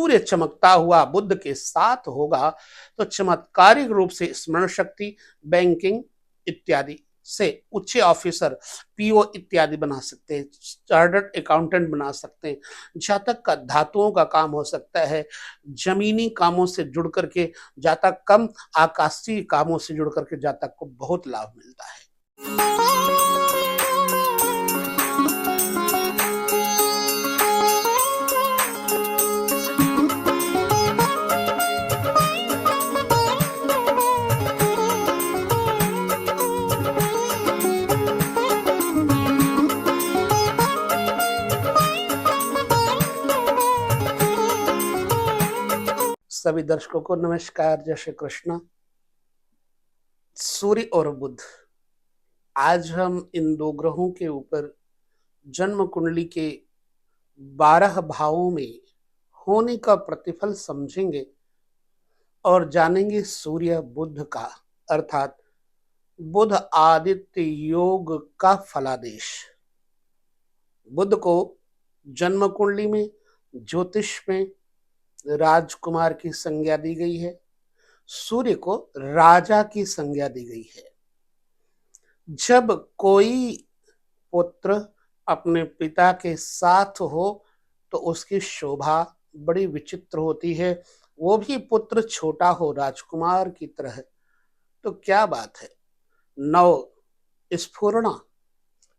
सूर्य चमकता हुआ बुध के साथ होगा तो चमत्कारिक रूप से स्मरण शक्ति, बैंकिंग इत्यादि से उच्च ऑफिसर, पीओ इत्यादि बना सकते हैं, चार्टर्ड अकाउंटेंट बना सकते हैं। जातक का धातुओं का काम हो सकता है, जमीनी कामों से जुड़ करके जातक कम, आकाशीय कामों से जुड़ करके जातक को बहुत लाभ मिलता है। सभी दर्शकों को नमस्कार, जय श्री कृष्ण। सूर्य और बुध, आज हम इन दो ग्रहों के ऊपर जन्म कुंडली के 12 भावों में होने का प्रतिफल समझेंगे और जानेंगे सूर्य बुध का, अर्थात बुध आदित्य योग का फलादेश। बुध को जन्म कुंडली में, ज्योतिष में राजकुमार की संज्ञा दी गई है, सूर्य को राजा की संज्ञा दी गई है। जब कोई पुत्र अपने पिता के साथ हो तो उसकी शोभा बड़ी विचित्र होती है, वो भी पुत्र छोटा हो राजकुमार की तरह, तो क्या बात है। नव स्फुरणा,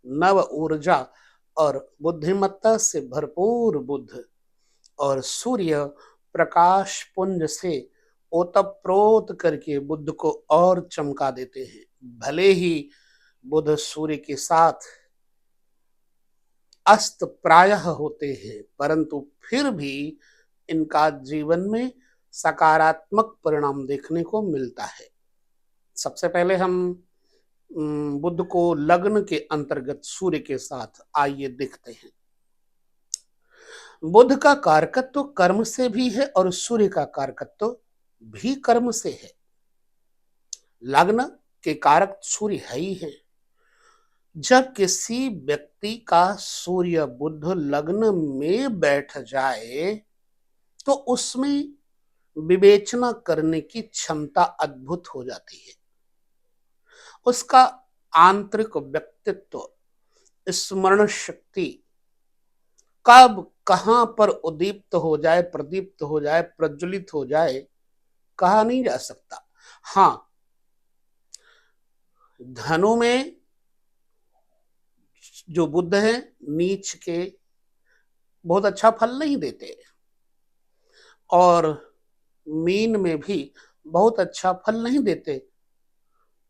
नव ऊर्जा और बुद्धिमत्ता से भरपूर बुध और सूर्य प्रकाश पुंज से ओतप्रोत करके बुध को और चमका देते हैं। भले ही बुध सूर्य के साथ अस्त प्रायः होते हैं, परंतु फिर भी इनका जीवन में सकारात्मक परिणाम देखने को मिलता है। सबसे पहले हम बुध को लग्न के अंतर्गत सूर्य के साथ आइए देखते हैं। बुध का कारकत्व कर्म से भी है और सूर्य का कारकत्व भी कर्म से है। लग्न के कारक सूर्य है ही है। जब किसी व्यक्ति का सूर्य बुध लग्न में बैठ जाए तो उसमें विवेचना करने की क्षमता अद्भुत हो जाती है। उसका आंतरिक व्यक्तित्व, स्मरण शक्ति कब कहां पर उद्दीप्त हो जाए, प्रदीप्त हो जाए, प्रज्वलित हो जाए, कहा नहीं जा सकता। हां, धनु में जो बुध है नीच के बहुत अच्छा फल नहीं देते और मीन में भी बहुत अच्छा फल नहीं देते।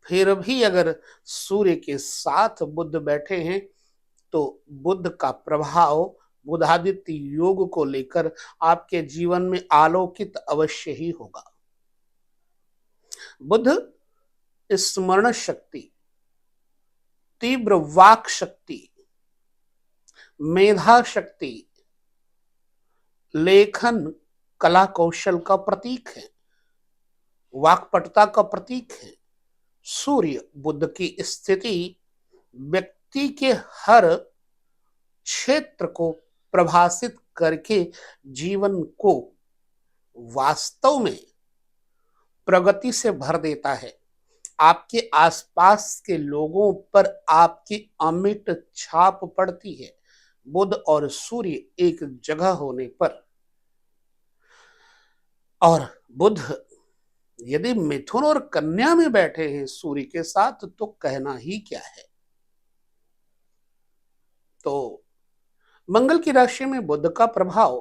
फिर भी अगर सूर्य के साथ बुध बैठे हैं तो बुध का प्रभाव बुधादित्य योग को लेकर आपके जीवन में आलोकित अवश्य ही होगा। बुध स्मरण शक्ति, तीव्र वाक शक्ति, मेधा शक्ति, लेखन कला कौशल का प्रतीक है, वाक्पटुता का प्रतीक है। सूर्य बुध की स्थिति व्यक्ति के हर क्षेत्र को प्रभाषित करके जीवन को वास्तव में प्रगति से भर देता है। आपके आसपास के लोगों पर आपकी अमिट छाप पड़ती है। बुध और सूर्य एक जगह होने पर, और बुध यदि मिथुन और कन्या में बैठे हैं सूर्य के साथ तो कहना ही क्या है। तो मंगल की राशि में बुध का प्रभाव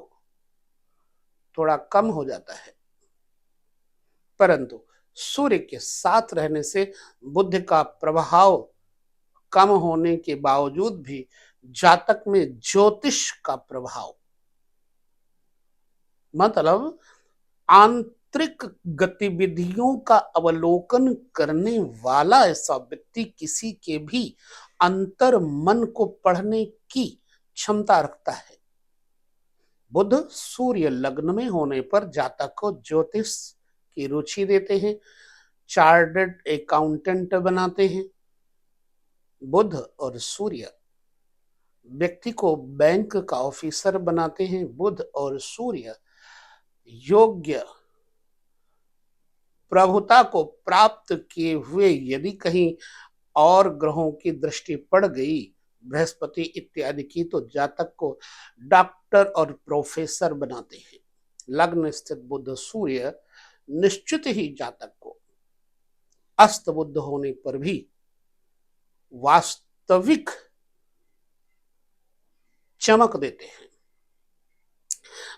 थोड़ा कम हो जाता है, परंतु सूर्य के साथ रहने से बुध का प्रभाव कम होने के बावजूद भी जातक में ज्योतिष का प्रभाव, मतलब आंतरिक गतिविधियों का अवलोकन करने वाला ऐसा व्यक्ति किसी के भी अंतर मन को पढ़ने की क्षमता रखता है। बुध सूर्य लग्न में होने पर जातक को ज्योतिष की रुचि देते हैं, चार्टर्ड अकाउंटेंट बनाते हैं। बुध और सूर्य व्यक्ति को बैंक का ऑफिसर बनाते हैं। बुध और सूर्य योग्य प्रभुता को प्राप्त किए हुए यदि कहीं और ग्रहों की दृष्टि पड़ गई, बृहस्पति इत्यादि की, तो जातक को डॉक्टर और प्रोफेसर बनाते हैं। लग्न स्थित बुध सूर्य निश्चित ही जातक को अस्त बुध होने पर भी वास्तविक चमक देते हैं।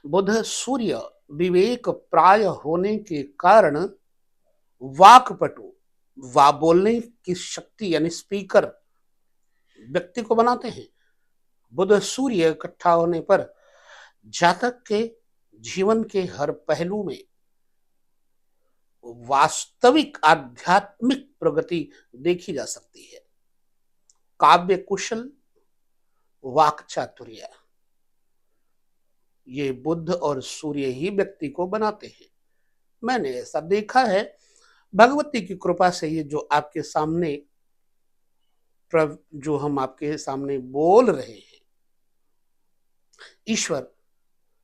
बुध सूर्य विवेक प्राय होने के कारण वाकपटु, बोलने की शक्ति यानी स्पीकर व्यक्ति को बनाते हैं। बुध सूर्य इकट्ठा होने पर जातक के जीवन के हर पहलू में वास्तविक आध्यात्मिक प्रगति देखी जा सकती है। काव्य कुशल, वाक चातुर्य, ये बुध और सूर्य ही व्यक्ति को बनाते हैं। मैंने ऐसा देखा है। भगवती की कृपा से ये जो आपके सामने जो हम आपके सामने बोल रहे हैं,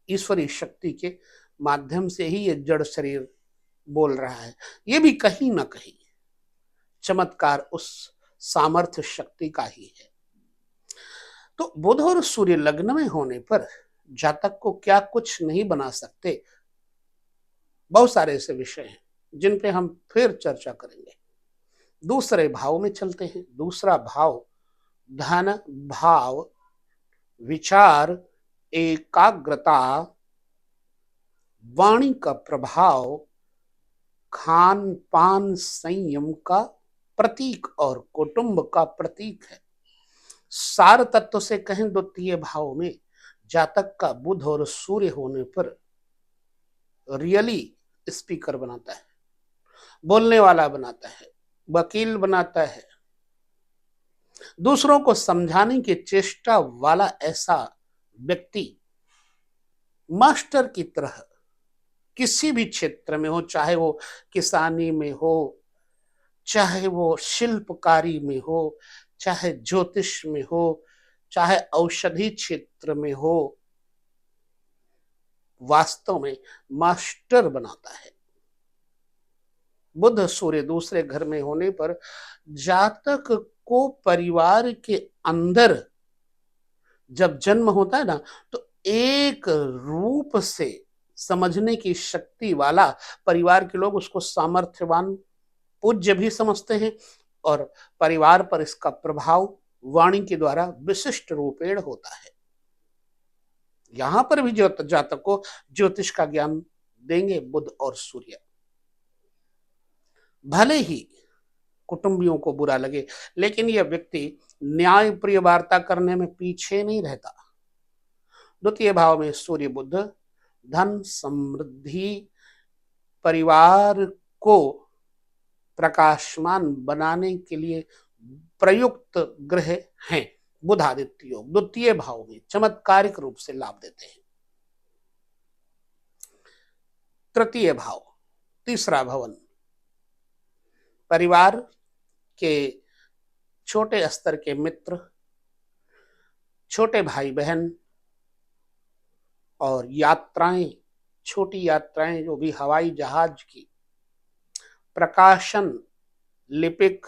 ईश्वरी शक्ति के माध्यम से ही ये जड़ शरीर बोल रहा है। ये भी कहीं ना कहीं चमत्कार उस सामर्थ्य शक्ति का ही है। तो बुध और सूर्य लग्न में होने पर जातक को क्या कुछ नहीं बना सकते, बहुत सारे ऐसे विषय हैं जिन पे हम फिर चर्चा करेंगे। दूसरे भाव में चलते हैं। दूसरा भाव धन भाव, विचार, एकाग्रता, वाणी का प्रभाव, खान पान संयम का प्रतीक और कुटुंब का प्रतीक है। सार तत्व से कहें द्वितीय भाव में जातक का बुध और सूर्य होने पर रियली स्पीकर बनाता है, बोलने वाला बनाता है, वकील बनाता है, दूसरों को समझाने की चेष्टा वाला ऐसा व्यक्ति मास्टर की तरह किसी भी क्षेत्र में हो, चाहे वो किसानी में हो, चाहे वो शिल्पकारी में हो, चाहे ज्योतिष में हो, चाहे औषधि क्षेत्र में हो, वास्तव में मास्टर बनाता है। बुध सूर्य दूसरे घर में होने पर जातक को परिवार के अंदर जब जन्म होता है ना, तो एक रूप से समझने की शक्ति वाला परिवार के लोग उसको सामर्थ्यवान, पूज्य भी समझते हैं और परिवार पर इसका प्रभाव वाणी के द्वारा विशिष्ट रूपेण होता है। यहां पर भी जातक को ज्योतिष का ज्ञान देंगे बुध और सूर्य। भले ही कुटुंबियों को बुरा लगे, लेकिन यह व्यक्ति न्याय प्रिय वार्ता करने में पीछे नहीं रहता। द्वितीय भाव में सूर्य बुध धन समृद्धि, परिवार को प्रकाशमान बनाने के लिए प्रयुक्त ग्रह हैं। बुध आदित्य योग द्वितीय भाव में चमत्कारिक रूप से लाभ देते हैं। तृतीय भाव, तीसरा भवन, परिवार के छोटे स्तर के मित्र, छोटे भाई बहन और यात्राएं, छोटी यात्राएं जो भी हवाई जहाज की, प्रकाशन, लिपिक,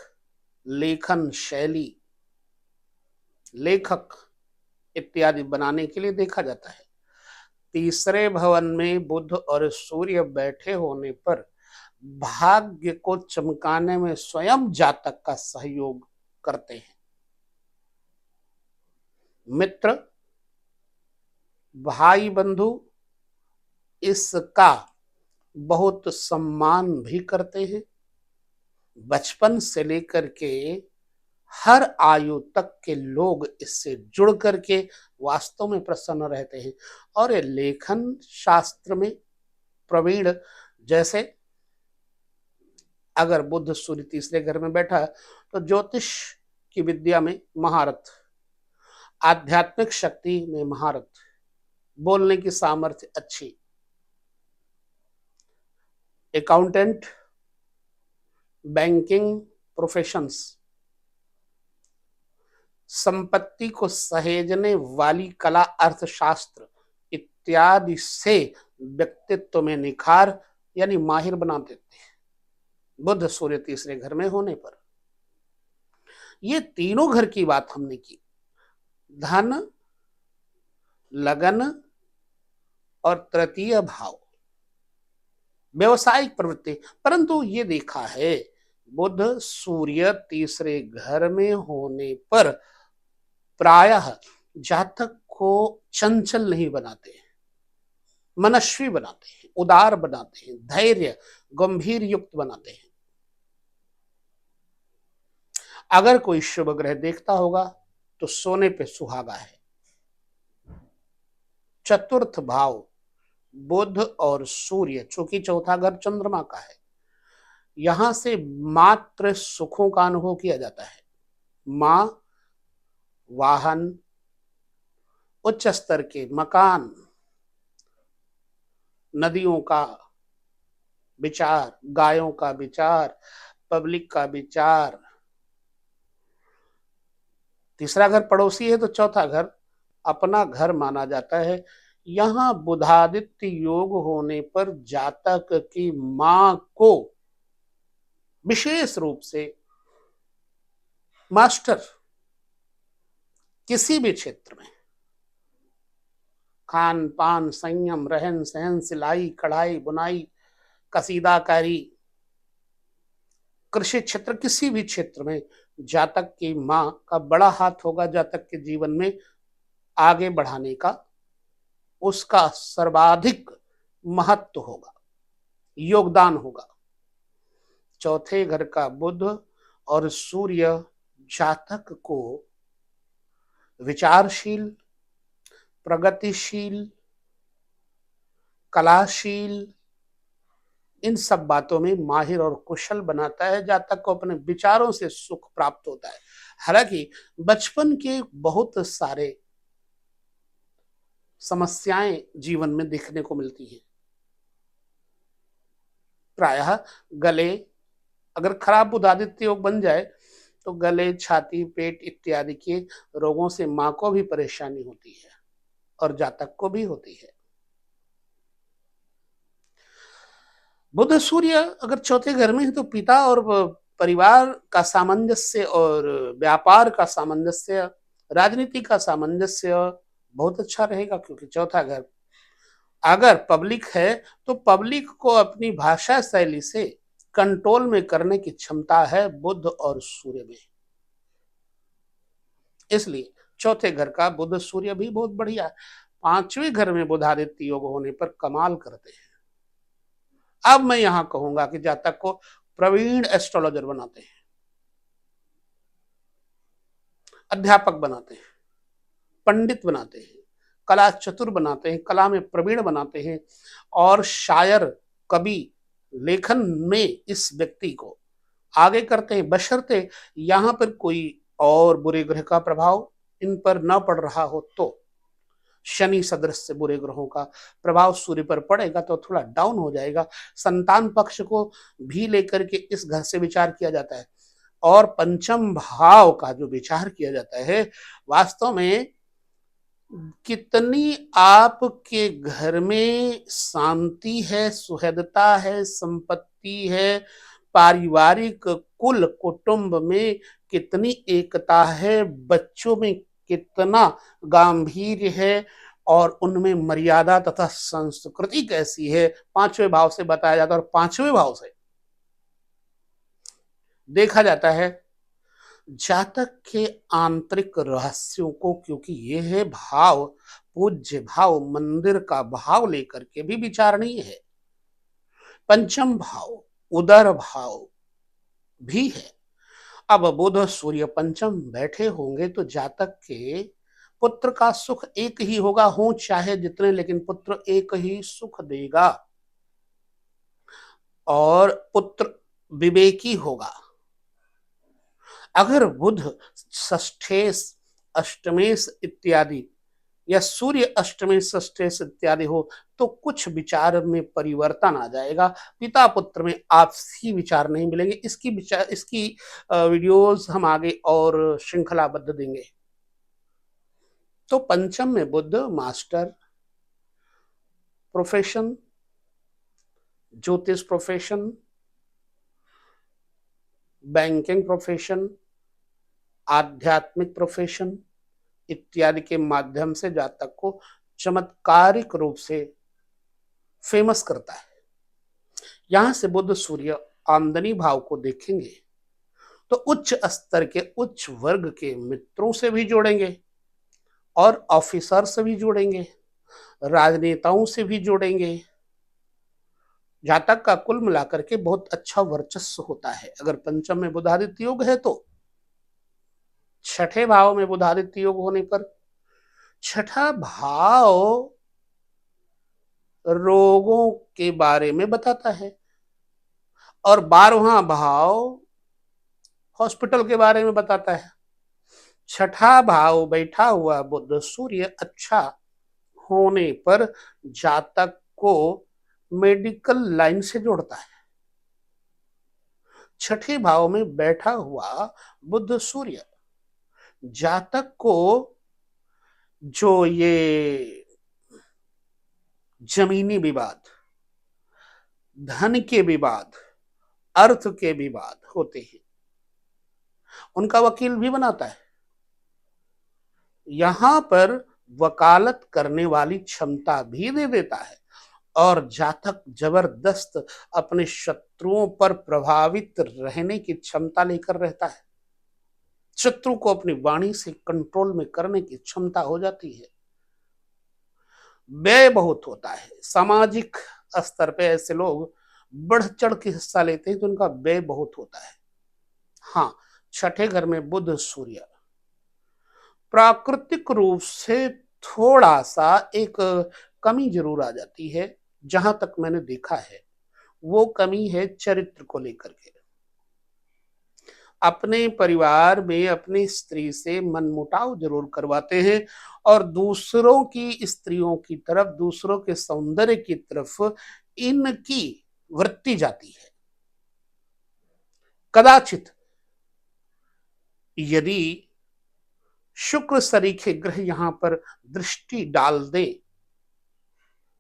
लेखन शैली, लेखक इत्यादि बनाने के लिए देखा जाता है। तीसरे भवन में बुध और सूर्य बैठे होने पर भाग्य को चमकाने में स्वयं जातक का सहयोग करते हैं। मित्र, भाई बंधु इसका बहुत सम्मान भी करते हैं। बचपन से लेकर के हर आयु तक के लोग इससे जुड़ करके वास्तव में प्रसन्न रहते हैं। और ये लेखन शास्त्र में प्रवीण, जैसे अगर बुध सूर्य तीसरे घर में बैठा तो ज्योतिष की विद्या में महारत, आध्यात्मिक शक्ति में महारत, बोलने की सामर्थ्य अच्छी, अकाउंटेंट, बैंकिंग प्रोफेशंस, संपत्ति को सहेजने वाली कला, अर्थशास्त्र इत्यादि से व्यक्तित्व में निखार यानी माहिर बना देते हैं बुध सूर्य तीसरे घर में होने पर। ये तीनों घर की बात हमने की, धन, लगन और तृतीय भाव, व्यावसायिक प्रवृत्ति। परंतु ये देखा है बुध सूर्य तीसरे घर में होने पर प्रायः जातक को चंचल नहीं बनाते, मनस्वी बनाते हैं, उदार बनाते हैं, धैर्य गंभीर युक्त बनाते हैं। अगर कोई शुभ ग्रह देखता होगा तो सोने पे सुहागा है। चतुर्थ भाव बुध और सूर्य, चूंकि चौथा घर चंद्रमा का है, यहां से मात्र सुखों का अनुभव किया जाता है। मां, वाहन, उच्च स्तर के मकान, नदियों का विचार, गायों का विचार, पब्लिक का विचार। तीसरा घर पड़ोसी है तो चौथा घर अपना घर माना जाता है। यहां बुधादित्य योग होने पर जातक की मां को विशेष रूप से मास्टर किसी भी क्षेत्र में, खान पान, संयम, रहन सहन, सिलाई कढ़ाई बुनाई, कसीदाकारी, कृषि क्षेत्र, किसी भी क्षेत्र में जातक की मां का बड़ा हाथ होगा। जातक के जीवन में आगे बढ़ाने का उसका सर्वाधिक महत्व होगा, योगदान होगा। चौथे घर का बुध और सूर्य जातक को विचारशील, प्रगतिशील, कलाशील, इन सब बातों में माहिर और कुशल बनाता है। जातक को अपने विचारों से सुख प्राप्त होता है। हालांकि बचपन के बहुत सारे समस्याएं जीवन में देखने को मिलती हैं। प्रायः गले, अगर खराब बुधादित्य योग बन जाए तो गले, छाती, पेट इत्यादि के रोगों से मां को भी परेशानी होती है और जातक को भी होती है। बुध सूर्य अगर चौथे घर में है तो पिता और परिवार का सामंजस्य और व्यापार का सामंजस्य, राजनीति का सामंजस्य बहुत अच्छा रहेगा। क्योंकि चौथा घर अगर पब्लिक है तो पब्लिक को अपनी भाषा शैली से कंट्रोल में करने की क्षमता है बुध और सूर्य में। इसलिए चौथे घर का बुध सूर्य भी बहुत बढ़िया है। पांचवें घर में बुधादित्य योग होने पर कमाल करते हैं। अब मैं यहां कहूंगा कि जातक को प्रवीण एस्ट्रोलॉजर बनाते हैं, अध्यापक बनाते हैं, पंडित बनाते हैं, कला चतुर बनाते हैं, कला में प्रवीण बनाते हैं और शायर, कवि, लेखन में इस व्यक्ति को आगे करते हैं, बशर्ते यहां पर कोई और बुरे ग्रह का प्रभाव इन पर न पड़ रहा हो। तो शनि सदृश से बुरे ग्रहों का प्रभाव सूर्य पर पड़ेगा तो थोड़ा डाउन हो जाएगा। संतान पक्ष को भी लेकर के इस घर से विचार किया जाता है और पंचम भाव का जो विचार किया जाता है, वास्तव में कितनी आपके घर में शांति है, सुहृदता है, संपत्ति है, पारिवारिक कुल कुटुंब में कितनी एकता है, बच्चों में कितना गांधीर्य है और उनमें मर्यादा तथा संस्कृति कैसी है, पांचवें भाव से बताया जाता है। और पांचवें भाव से देखा जाता है जातक के आंतरिक रहस्यों को, क्योंकि ये है भाव, पूज्य भाव, मंदिर का भाव लेकर के भी विचारणीय है। पंचम भाव उदर भाव भी है। अब बुध सूर्य पंचम बैठे होंगे तो जातक के पुत्र का सुख एक ही होगा, हो चाहे जितने, लेकिन पुत्र एक ही सुख देगा और पुत्र विवेकी होगा। अगर बुध षष्ठेश, अष्टमेश इत्यादि या सूर्य अष्टमेश, षष्ठेश इत्यादि हो तो कुछ विचार में परिवर्तन आ जाएगा। पिता पुत्र में आपसी विचार नहीं मिलेंगे। इसकी वीडियोस हम आगे और श्रृंखलाबद्ध देंगे। तो पंचम में बुध मास्टर, प्रोफेशन, ज्योतिष प्रोफेशन, बैंकिंग प्रोफेशन, आध्यात्मिक प्रोफेशन इत्यादि के माध्यम से जातक को चमत्कारिक रूप से फेमस करता है। यहां से बुध सूर्य आमदनी भाव को देखेंगे तो उच्च स्तर के उच्च वर्ग के मित्रों से भी जोड़ेंगे और ऑफिसर से भी जोड़ेंगे, राजनेताओं से भी जोड़ेंगे। जातक का कुल मिलाकर के बहुत अच्छा वर्चस्व होता है। अगर पंचम में बुधादित्य योग है तो छठे भाव में बुधादित्य योग होने पर छठा भाव रोगों के बारे में बताता है और 12वां भाव हॉस्पिटल के बारे में बताता है। छठा भाव बैठा हुआ बुध सूर्य अच्छा होने पर जातक को मेडिकल लाइन से जोड़ता है। छठे भाव में बैठा हुआ बुध सूर्य जातक को जो ये जमीनी विवाद, धन के विवाद, अर्थ के विवाद होते हैं उनका वकील भी बनाता है। यहां पर वकालत करने वाली क्षमता भी दे देता है और जातक जबरदस्त अपने शत्रुओं पर प्रभावित रहने की क्षमता लेकर रहता है। शत्रु को अपनी वाणी से कंट्रोल में करने की क्षमता हो जाती है। व्यय बहुत होता है। सामाजिक स्तर पे ऐसे लोग बढ़ चढ़ के हिस्सा लेते हैं तो उनका व्यय बहुत होता है। हाँ, छठे घर में बुध सूर्य प्राकृतिक रूप से थोड़ा सा एक कमी जरूर आ जाती है। जहां तक मैंने देखा है वो कमी है चरित्र को लेकर के। अपने परिवार में अपनी स्त्री से मनमुटाव जरूर करवाते हैं और दूसरों की स्त्रियों की तरफ, दूसरों के सौंदर्य की तरफ इनकी वृत्ति जाती है। कदाचित यदि शुक्र सरीखे ग्रह यहां पर दृष्टि डाल दे,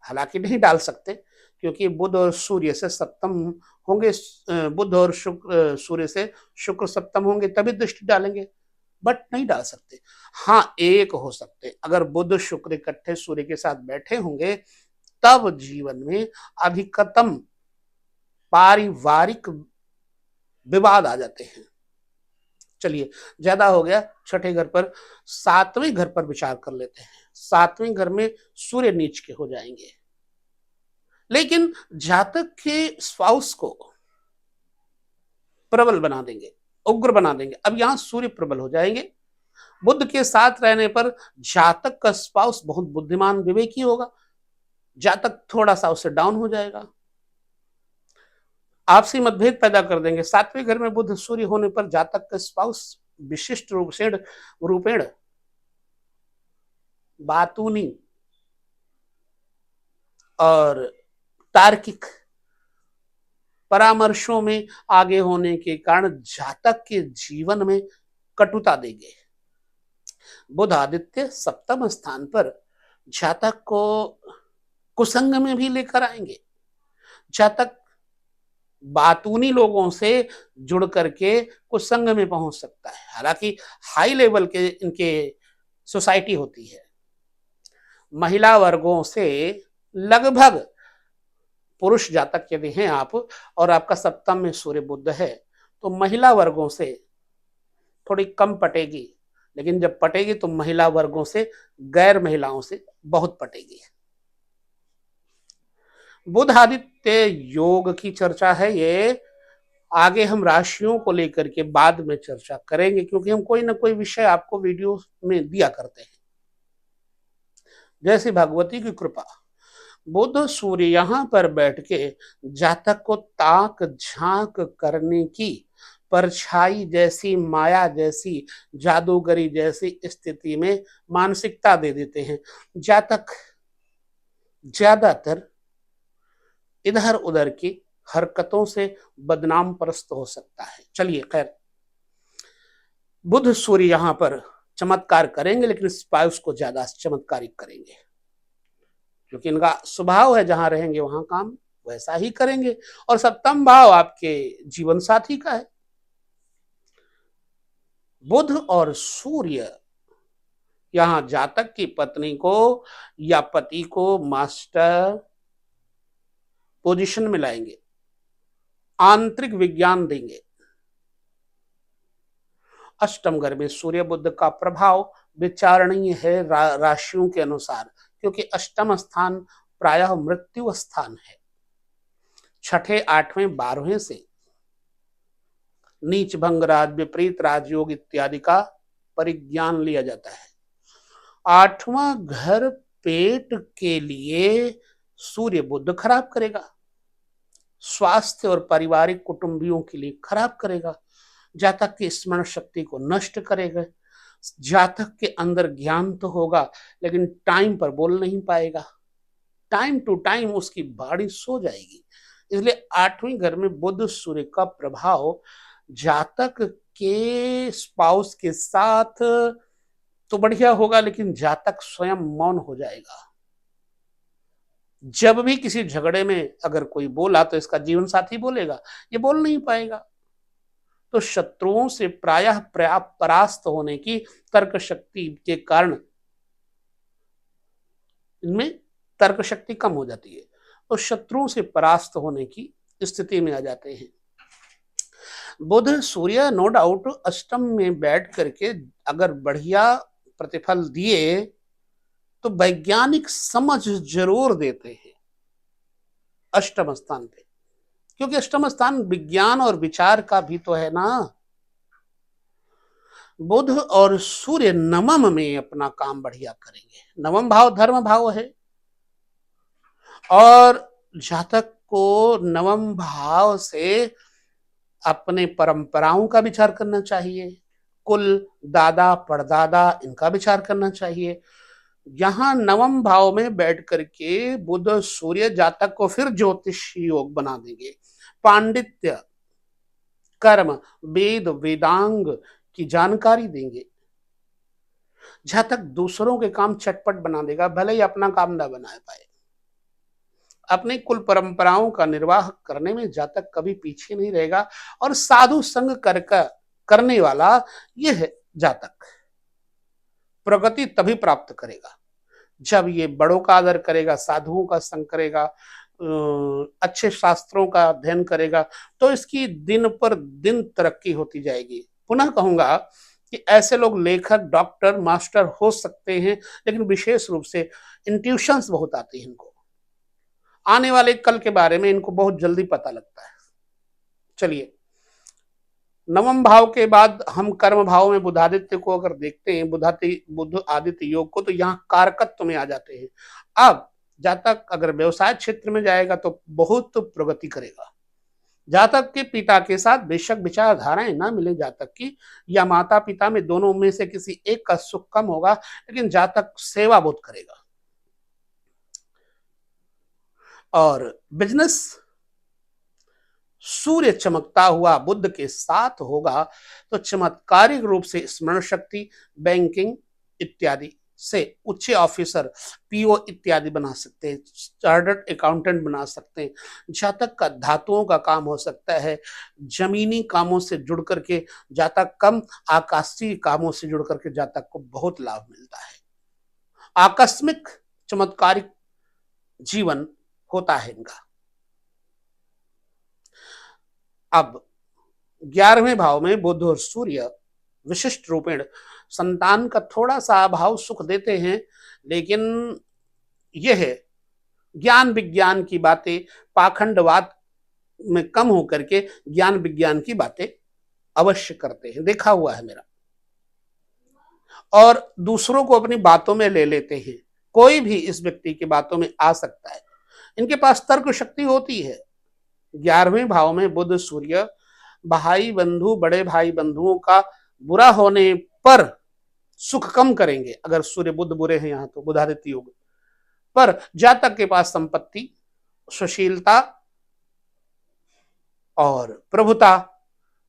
हालांकि नहीं डाल सकते क्योंकि बुध और सूर्य से सप्तम होंगे, बुध और शुक्र सूर्य से शुक्र सप्तम होंगे तभी दृष्टि डालेंगे, बट नहीं डाल सकते। हाँ, एक हो सकते, अगर बुध शुक्र इकट्ठे सूर्य के साथ बैठे होंगे तब जीवन में अधिकतम पारिवारिक विवाद आ जाते हैं। चलिए, ज्यादा हो गया। छठे घर पर, सातवें घर पर विचार कर लेते हैं। सातवें घर में सूर्य नीच के हो जाएंगे, लेकिन जातक के स्पाउस को प्रबल बना देंगे, उग्र बना देंगे। अब यहां सूर्य प्रबल हो जाएंगे। बुध के साथ रहने पर जातक का स्पाउस बहुत बुद्धिमान विवेकी होगा, जातक थोड़ा सा उससे डाउन हो जाएगा, आपसी मतभेद पैदा कर देंगे। सातवें घर में बुध सूर्य होने पर जातक का स्पाउस विशिष्ट रूपेण बातूनी और तार्किक परामर्शों में आगे होने के कारण जातक के जीवन में कटुता देंगे। बुध आदित्य सप्तम स्थान पर जातक को कुसंग में भी लेकर आएंगे। जातक बातूनी लोगों से जुड़ करके कुसंग में पहुंच सकता है। हालांकि हाई लेवल के इनके सोसाइटी होती है। महिला वर्गों से लगभग, पुरुष जातक यदि हैं आप और आपका सप्तम में सूर्य बुध है तो महिला वर्गों से थोड़ी कम पटेगी, लेकिन जब पटेगी तो महिला वर्गों से, गैर महिलाओं से बहुत पटेगी। बुध आदित्य योग की चर्चा है, ये आगे हम राशियों को लेकर के बाद में चर्चा करेंगे क्योंकि हम कोई ना कोई विषय आपको वीडियो में दिया करते हैं। जैसे भगवती की कृपा, बुध सूर्य यहां पर बैठ के जातक को ताक झांक करने की, परछाई जैसी, माया जैसी, जादूगरी जैसी स्थिति में मानसिकता दे देते हैं। जातक ज्यादातर इधर उधर की हरकतों से बदनाम परस्त हो सकता है। चलिए, खैर, बुध सूर्य यहां पर चमत्कार करेंगे लेकिन स्पायुस को ज्यादा चमत्कारिक करेंगे। क्योंकि इनका स्वभाव है जहां रहेंगे वहां काम वैसा ही करेंगे। और सप्तम भाव आपके जीवन साथी का है। बुध और सूर्य यहां जातक की पत्नी को या पति को मास्टर पोजीशन में लाएंगे, आंतरिक विज्ञान देंगे। अष्टम घर में सूर्य बुध का प्रभाव विचारणीय है राशियों के अनुसार, क्योंकि अष्टम स्थान प्रायः मृत्यु स्थान है। छठे, आठवें, 12वें से नीच भंग राज, विपरीत राजयोग इत्यादि का परिज्ञान लिया जाता है। आठवां घर पेट के लिए सूर्य बुध खराब करेगा, स्वास्थ्य और पारिवारिक कुटुंबियों के लिए खराब करेगा, जातक की स्मरण शक्ति को नष्ट करेगा। जातक के अंदर ज्ञान तो होगा लेकिन टाइम पर बोल नहीं पाएगा, टाइम टू टाइम उसकी बॉडी सो जाएगी। इसलिए आठवें घर में बुध सूर्य का प्रभाव जातक के स्पाउस के साथ तो बढ़िया होगा, लेकिन जातक स्वयं मौन हो जाएगा। जब भी किसी झगड़े में अगर कोई बोला तो इसका जीवन साथी बोलेगा, ये बोल नहीं पाएगा। तो शत्रुओं से प्रायः परास्त होने की तर्क शक्ति के कारण इनमें तर्क शक्ति कम हो जाती है, तो शत्रुओं से परास्त होने की स्थिति में आ जाते हैं। बुध सूर्य नो डाउट अष्टम में बैठ करके अगर बढ़िया प्रतिफल दिए तो वैज्ञानिक समझ जरूर देते हैं अष्टम स्थान पे, क्योंकि अष्टम स्थान विज्ञान और विचार का भी तो है ना। बुध और सूर्य नवम में अपना काम बढ़िया करेंगे। नवम भाव धर्म भाव है और जातक को नवम भाव से अपने परंपराओं का विचार करना चाहिए, कुल, दादा परदादा इनका विचार करना चाहिए। यहां नवम भाव में बैठ करके बुध सूर्य जातक को फिर ज्योतिष योग बना देंगे, पांडित्य, कर्म, वेद, वेदांग की जानकारी देंगे। जातक दूसरों के काम चटपट बना देगा, भले ही अपना काम ना बना पाए। अपने कुल परंपराओं का निर्वाह करने में जातक कभी पीछे नहीं रहेगा और साधु संग करने वाला यह जातक प्रगति तभी प्राप्त करेगा जब ये बड़ों का आदर करेगा, साधुओं का संग करेगा, अच्छे शास्त्रों का अध्ययन करेगा, तो इसकी दिन पर दिन तरक्की होती जाएगी। पुनः कहूंगा कि ऐसे लोग लेखक, डॉक्टर, मास्टर हो सकते हैं, लेकिन विशेष रूप से इंट्यूशंस बहुत आती है इनको, आने वाले कल के बारे में इनको बहुत जल्दी पता लगता है। चलिए, नवम भाव के बाद हम कर्म भाव में बुधादित्य को अगर देखते हैं, बुध आदित्य योग को, तो यहाँ कारकत्व में आ जाते हैं। अब जातक अगर व्यवसाय क्षेत्र में जाएगा तो बहुत प्रगति करेगा। जातक के पिता के साथ बेशक विचारधाराएं ना मिले जातक की, या माता पिता में दोनों में से किसी एक का सुख कम होगा, लेकिन जातक सेवा बोध करेगा। और बिजनेस सूर्य चमकता हुआ बुध के साथ होगा तो चमत्कारिक रूप से स्मरण शक्ति, बैंकिंग इत्यादि से उच्च ऑफिसर, पीओ इत्यादि बना सकते हैं, चार्टर्ड अकाउंटेंट बना सकते हैं। जातक का धातुओं का काम हो सकता है, जमीनी कामों से जुड़ करके जातक कम, आकाशीय कामों से जुड़ करके जातक को बहुत लाभ मिलता है। आकस्मिक चमत्कारिक जीवन होता है इनका। अब 11वें भाव में बुध और सूर्य विशिष्ट रूपेण संतान का थोड़ा सा अभाव सुख देते हैं, लेकिन यह ज्ञान विज्ञान की बातें पाखंडवाद में कम होकर के ज्ञान विज्ञान की बातें अवश्य करते हैं, देखा हुआ है मेरा, और दूसरों को अपनी बातों में ले लेते हैं। कोई भी इस व्यक्ति की बातों में आ सकता है, इनके पास तर्क शक्ति होती है। 11वें भाव में बुध सूर्य भाई बंधु, बड़े भाई बंधुओं का बुरा होने पर सुख कम करेंगे। अगर सूर्य बुध बुरे हैं यहां तो बुधादित्य योग, पर जातक के पास संपत्ति, सुशीलता और प्रभुता,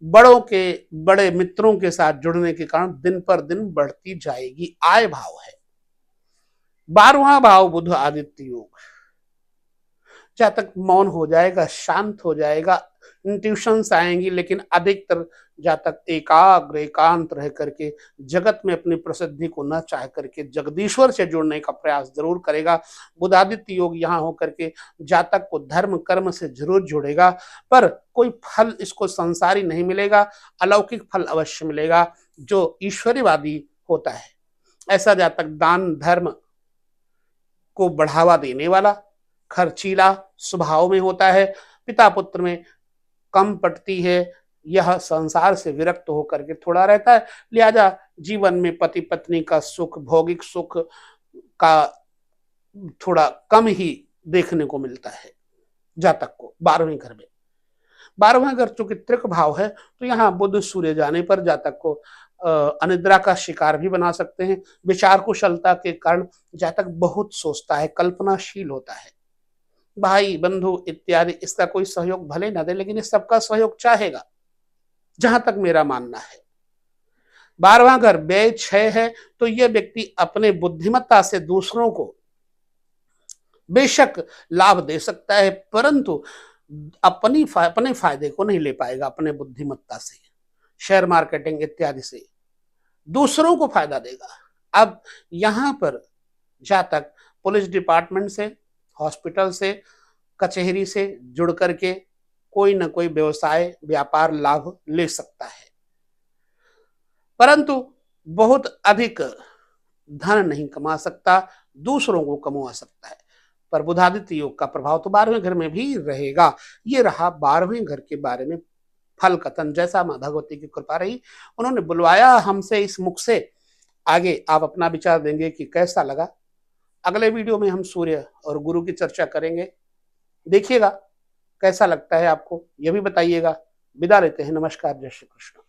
बड़ों के बड़े मित्रों के साथ जुड़ने के कारण दिन पर दिन बढ़ती जाएगी। आय भाव है। 12वां भाव बुध आदित्य योग, जातक मौन हो जाएगा, शांत हो जाएगा, इंट्यूशंस आएंगी, लेकिन अधिकतर जातक एकाग्र एकांत रह करके जगत में अपनी प्रसिद्धि को न चाह करके जगदीश्वर से जुड़ने का प्रयास जरूर करेगा। बुधादित्य योग यहाँ होकर के जातक को धर्म कर्म से जरूर जुड़ेगा, पर कोई फल इसको संसारी नहीं मिलेगा, अलौकिक फल अवश्य मिलेगा जो ईश्वरीवादी होता है। ऐसा जातक दान धर्म को बढ़ावा देने वाला, खर्चीला स्वभाव में होता है, पिता पुत्र में कम पटती है, यह संसार से विरक्त होकर के थोड़ा रहता है, लिहाजा जीवन में पति पत्नी का सुख, भौगिक सुख का थोड़ा कम ही देखने को मिलता है जातक को। 12वें घर में, 12वां घर चूंकि त्रिक भाव है, तो यहाँ बुध सूर्य जाने पर जातक को अनिद्रा का शिकार भी बना सकते हैं। विचार कुशलता के कारण जातक बहुत सोचता है, कल्पनाशील होता है, भाई बंधु इत्यादि इसका कोई सहयोग भले ना दे, लेकिन इस सबका सहयोग चाहेगा, जहां तक मेरा मानना है। 12वां घर व्यय 6 है, तो यह व्यक्ति अपने बुद्धिमत्ता से दूसरों को बेशक लाभ दे सकता है, परंतु अपने फायदे को नहीं ले पाएगा। अपने बुद्धिमत्ता से, शेयर मार्केटिंग इत्यादि से दूसरों को फायदा देगा। अब यहां पर जातक पुलिस डिपार्टमेंट से, हॉस्पिटल से, कचहरी से जुड़ करके कोई ना कोई व्यवसाय व्यापार लाभ ले सकता है, परंतु बहुत अधिक धन नहीं कमा सकता, दूसरों को कमा सकता है। पर बुधादित्य योग का प्रभाव तो 12वें घर में भी रहेगा। ये रहा 12वें घर के बारे में फल कथन। जैसा मां भगवती की कृपा रही, उन्होंने बुलवाया हमसे इस मुख से, आगे आप अपना विचार देंगे कि कैसा लगा। अगले वीडियो में हम सूर्य और गुरु की चर्चा करेंगे, देखिएगा कैसा लगता है आपको, यह भी बताइएगा। विदा लेते हैं, नमस्कार, जय श्री कृष्ण।